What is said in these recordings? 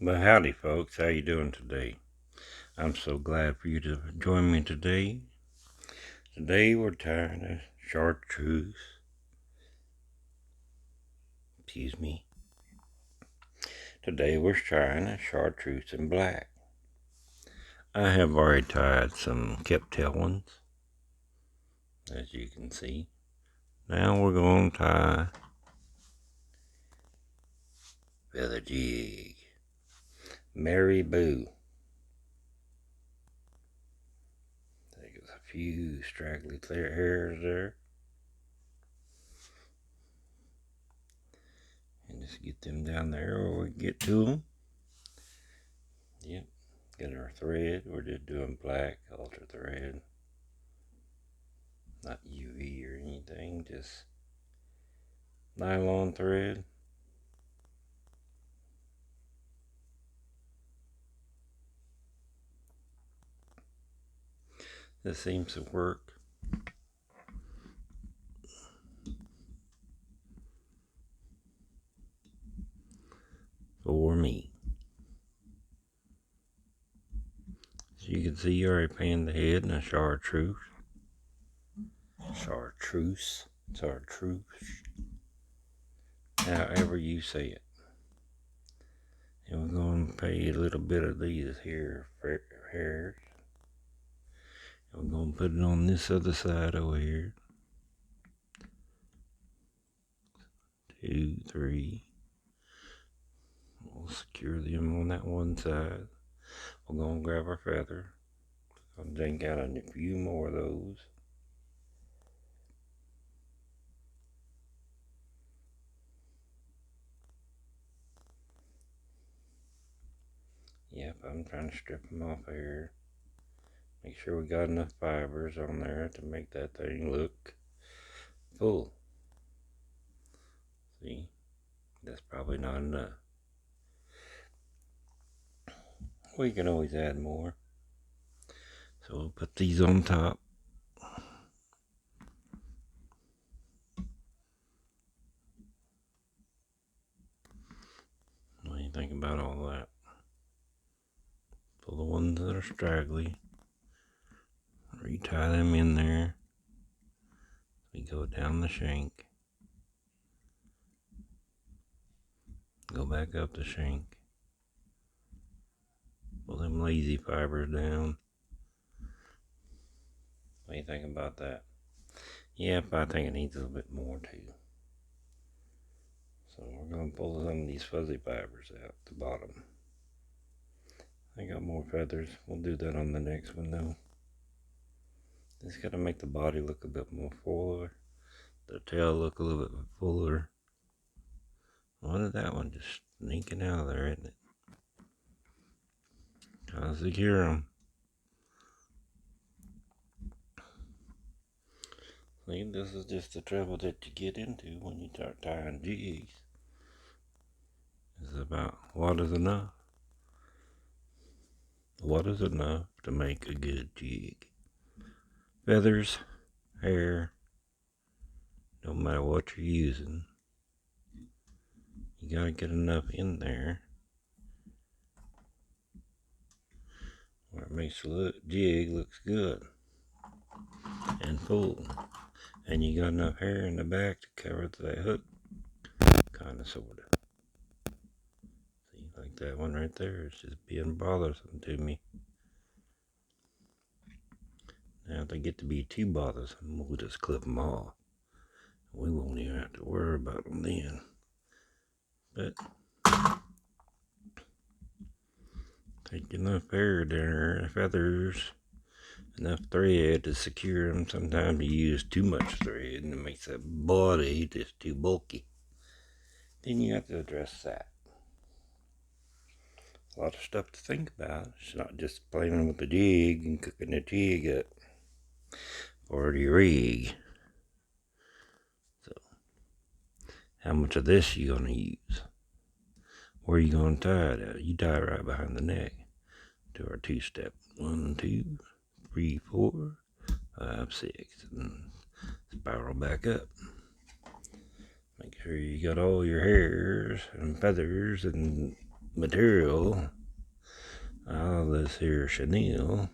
Well, howdy, folks. How you doing today? I'm so glad for you to join me today. Today we're tying a chartreuse. Excuse me. Today we're tying a chartreuse in black. I have already tied some kept-tail ones, as you can see. Now we're going to tie feather jig. Mary Boo. There's a few straggly clear hairs there. And just get them down there or we get to them. Yep. Get our thread. We're just doing black ultra thread. Not UV or anything, just nylon thread. This seems to work. For me. As you can see, you already panned the head in a chartreuse. Chartreuse. However you say it. And we're going to pay a little bit of these here hairs. And we're going to put it on this other side over here. 2, 3. We'll secure them on that one side. We're going to grab our feather. I'll dink out a few more of those. Yep, I'm trying to strip them off here. Make sure we got enough fibers on there to make that thing look full. See, that's probably not enough. We can always add more. So we'll put these on top. What do you think about all that? Pull the ones that are straggly. Retie them in there. We go down the shank. Go back up the shank. Pull them lazy fibers down. What do you think about that? Yep, I think it needs a little bit more too. So we're going to pull some of these fuzzy fibers out the bottom. I got more feathers. We'll do that on the next one though. Just got to make the body look a bit more fuller. The tail look a little bit fuller. What is that one just sneaking out of there, isn't it? Gotta secure them. See, this is just the trouble that you get into when you start tying jigs. It's about what is enough. What is enough to make a good jig? Feathers, hair, no matter what you're using, you gotta get enough in there where it makes the jig looks good and full. And you got enough hair in the back to cover that hook, kinda sorta. See, like that one right there, it's just being bothersome to me. Now if they get to be too bothersome, we'll just clip them off. We won't even have to worry about them then. But take enough hair there, feathers, enough thread to secure them. Sometimes you use too much thread and it makes that body just too bulky. Then you have to address that. A lot of stuff to think about. It's not just playing with the jig and cooking the jig up or the rig. So, how much of this you gonna use? Where are you gonna tie it at? You tie it right behind the neck. Do our 2-step. 1, 2, 3, 4, 5, 6, and spiral back up. Make sure you got all your hairs and feathers and material out of this here chenille,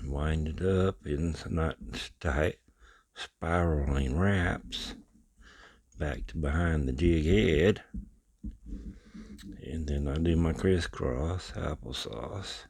wind it up in some not tight spiraling wraps back to behind the jig head, and then I do my crisscross applesauce.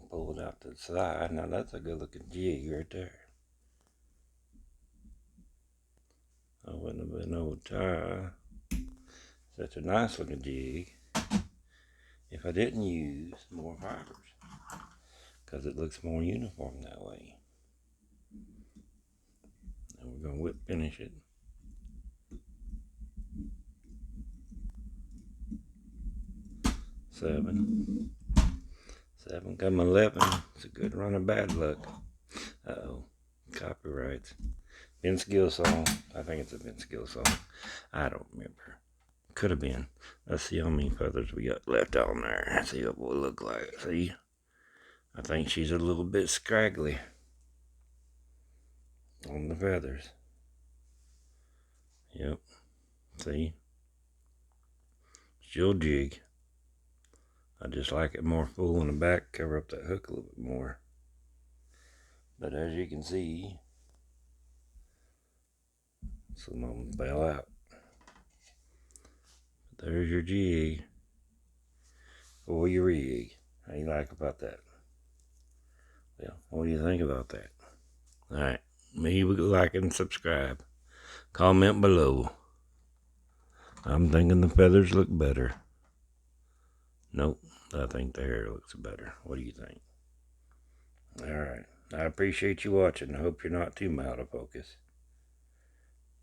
Pull it out to the side. Now that's a good looking jig right there. I wouldn't have been able to tie such a nice looking jig if I didn't use more fibers, because it looks more uniform that way. And we're going to whip finish it. Seven, come 11. It's a good run of bad luck. Uh-oh, copyrights. Vince Gill song. I think it's a Vince Gill song. I don't remember. Could have been. Let's see how many feathers we got left on there. See what we'll look like. See? I think she's a little bit scraggly on the feathers. Yep. See? Still jig. I just like it more full in the back, cover up that hook a little bit more. But as you can see, some of them fell out. There's your jig for your rig. How you like about that? Well, what do you think about that? Alright, leave a like and subscribe. Comment below. I'm thinking the feathers look better. Nope, I think the hair looks better. What do you think? Alright, I appreciate you watching. I hope you're not too out of focus.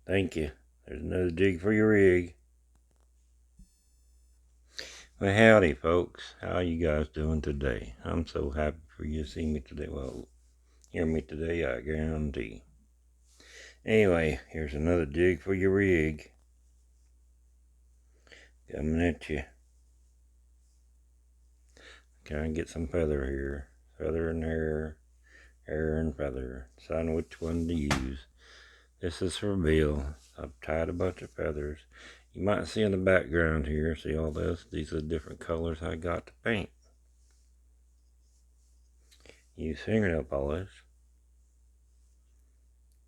Thank you. There's another jig for your rig. Well, howdy, folks. How you guys doing today? I'm so happy for you to see me today. Well, hear me today, I guarantee. Anyway, here's another jig for your rig. Coming at you. Kind of get some feather here. Feather and hair. Hair and feather. Decide which one to use. This is for Bill. I've tied a bunch of feathers. You might see in the background here, see all this? These are the different colors I got to paint. Use fingernail polish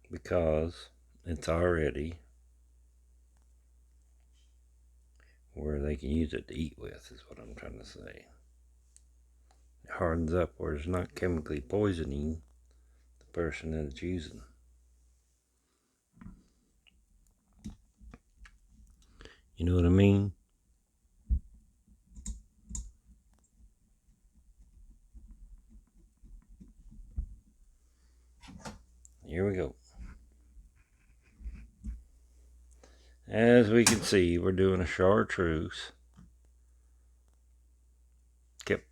because it's already where they can use it to eat with, is what I'm trying to say. It hardens up where it's not chemically poisoning the person that it's using. You know what I mean? Here we go. As we can see, we're doing a chartreuse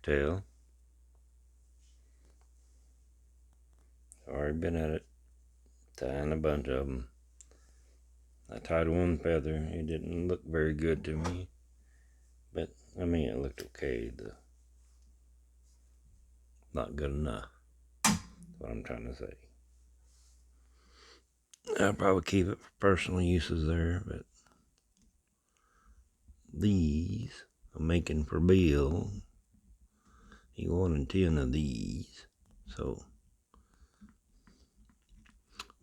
tail. Already been at it, tying a bunch of them. I tied one feather. It didn't look very good to me, but I mean, it looked okay. Not good enough. That's what I'm trying to say. I'll probably keep it for personal uses there, but these I'm making for Bill. He wanted 10 of these, so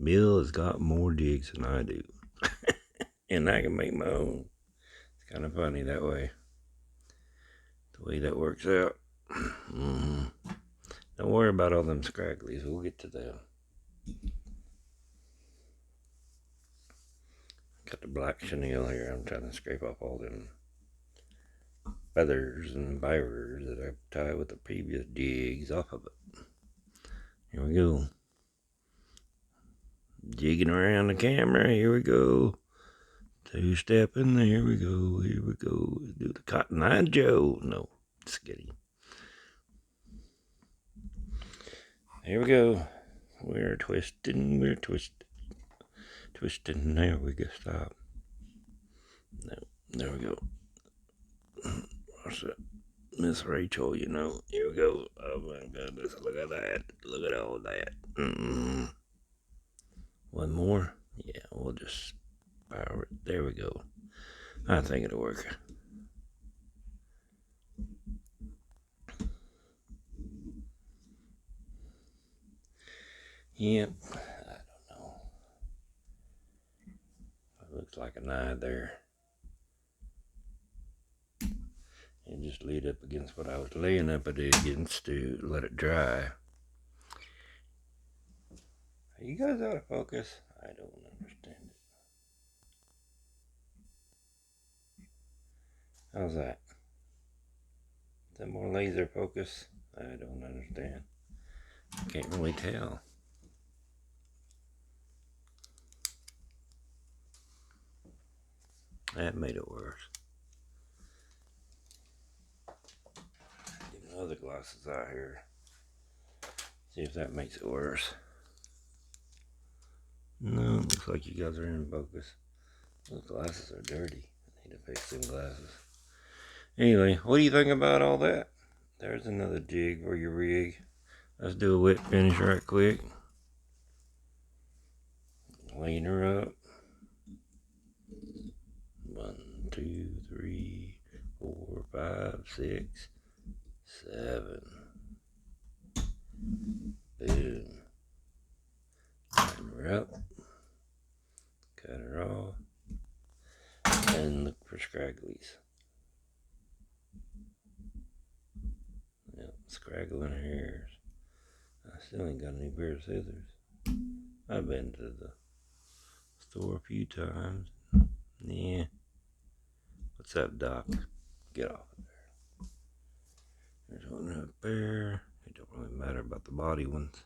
Bill has got more jigs than I do. And I can make my own. It's kind of funny that way. The way that works out. Don't worry about all them scragglies. We'll get to them. Got the black chenille here. I'm trying to scrape off all them feathers and fibers that I've tied with the previous jigs off of it. Here we go. Jigging around the camera. Here we go. Two-stepping. Here we go. Here we go. Do the Cotton Eye Joe. No, just kidding. Here we go. We're twisting. We're twisting. Twisting. There we go. Stop. No, there we go. What's that? Miss Rachel, you know. Here we go. Oh my goodness. Look at that. Look at all that. One more? Yeah, we'll just power it. There we go. I think it'll work. Yep. I don't know. It looks like an eye there. And just laid up against what I was laying up against to let it dry. Are you guys out of focus? I don't understand it. How's that? Is that more laser focus? I don't understand. I can't really tell. That made it worse. Get my other glasses out here. See if that makes it worse. No, looks like you guys are in focus. Those glasses are dirty. I need to fix them glasses. Anyway, what do you think about all that? There's another jig for your rig. Let's do a wet finish right quick. Laying her up. 1, 2, 3, 4, 5, 6, 7. Boom. Line her up. Cut her off. And look for scragglies. Yep, scraggling hairs. I still ain't got any pair of scissors. I've been to the store a few times. Yeah. What's up, Doc? Get off of there. There's one up there. It don't really matter about the body ones.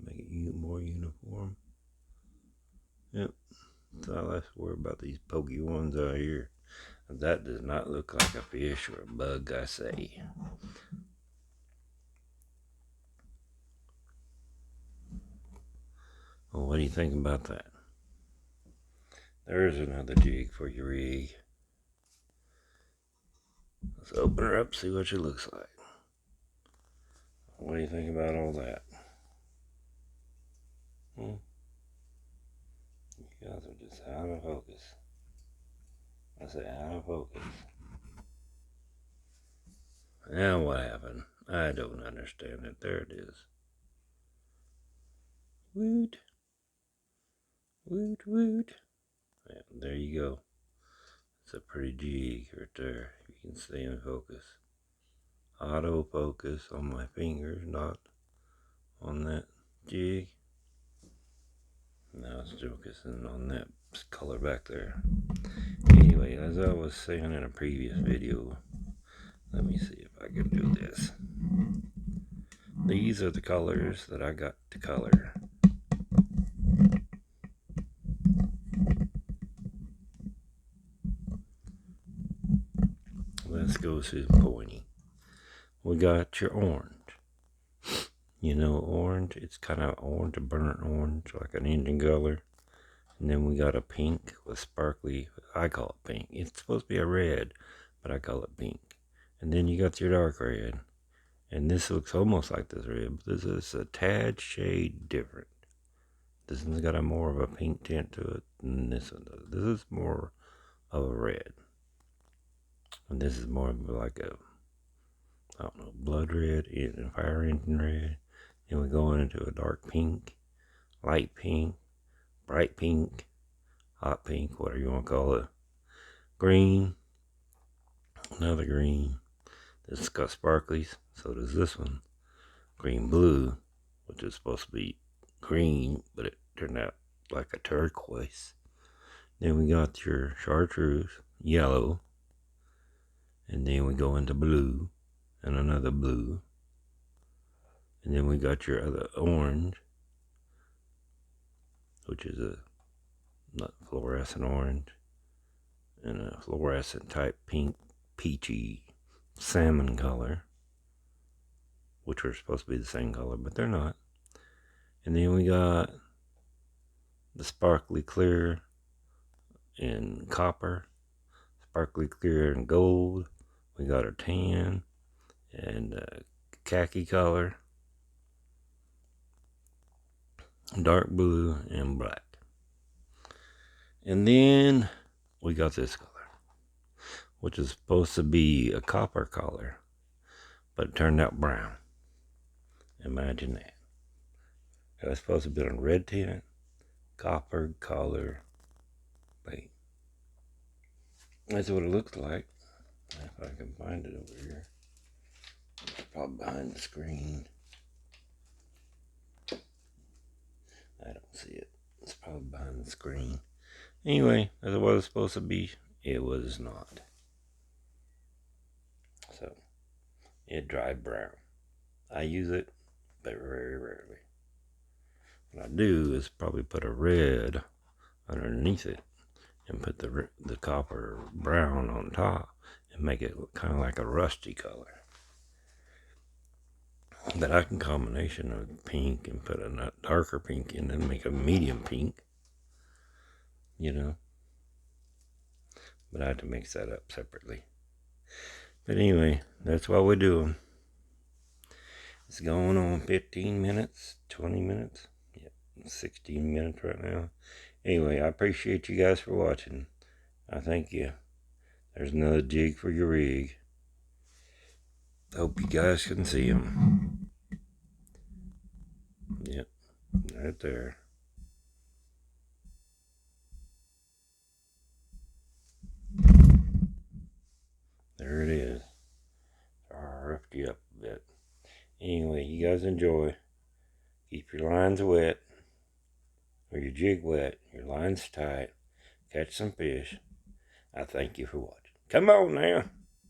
Make it more uniform. Yep. So I'll have to worry about these pokey ones out here. That does not look like a fish or a bug, I say. Well, what do you think about that? There's another jig for your rig. Let's open her up, see what she looks like. What do you think about all that? You guys are just out of focus. I say out of focus. Now what happened? I don't understand it. There it is. Wewt. Wewt, wewt. Yeah, there you go. It's a pretty jig right there. You can stay in focus. Auto focus on my fingers, not on that jig. Now it's focusing on that color back there. Anyway, as I was saying in a previous video, let me see if I can do this. These are the colors that I got to color. Let's go to pointy. We got your orange. You know orange? It's kind of orange, a burnt orange, like an engine color. And then we got a pink with sparkly, I call it pink. It's supposed to be a red, but I call it pink. And then you got your dark red. And this looks almost like this red, but this is a tad shade different. This one's got a more of a pink tint to it than this one does. This is more of a red. And this is more of like a, I don't know, blood red, and fire engine red. Then we go into a dark pink, light pink, bright pink, hot pink, whatever you want to call it. Green, another green. This got sparklies, so does this one. Green blue, which is supposed to be green, but it turned out like a turquoise. Then we got your chartreuse, yellow. And then we go into blue, and another blue. And then we got your other orange, which is a not fluorescent orange, and a fluorescent type pink, peachy, salmon color, which are supposed to be the same color, but they're not. And then we got the sparkly clear in copper, sparkly clear in gold. We got our tan and khaki color. dark blue, and black. And then we got this color, which is supposed to be a copper color, but it turned out brown. Imagine that. It was supposed to be on red tint, copper color paint. That's what it looks like. If I can find it over here. It's probably behind the screen. I don't see it. It's probably behind the screen. Anyway, that's what it was supposed to be. It was not. So, it dried brown. I use it, but very rarely. What I do is probably put a red underneath it and put the copper brown on top and make it look kind of like a rusty color. But I can combination of pink and put a darker pink in and make a medium pink, you know. But I had to mix that up separately. But anyway, that's what we're doing. It's going on 15 minutes, 20 minutes. Yep, 16 minutes right now. Anyway, I appreciate you guys for watching. I thank you. There's another jig for your rig. Hope you guys can see them. Yep, right there. There it is. I roughed you up a bit. Anyway, you guys enjoy. Keep your lines wet, or your jig wet, your lines tight. Catch some fish. I thank you for watching. Come on now.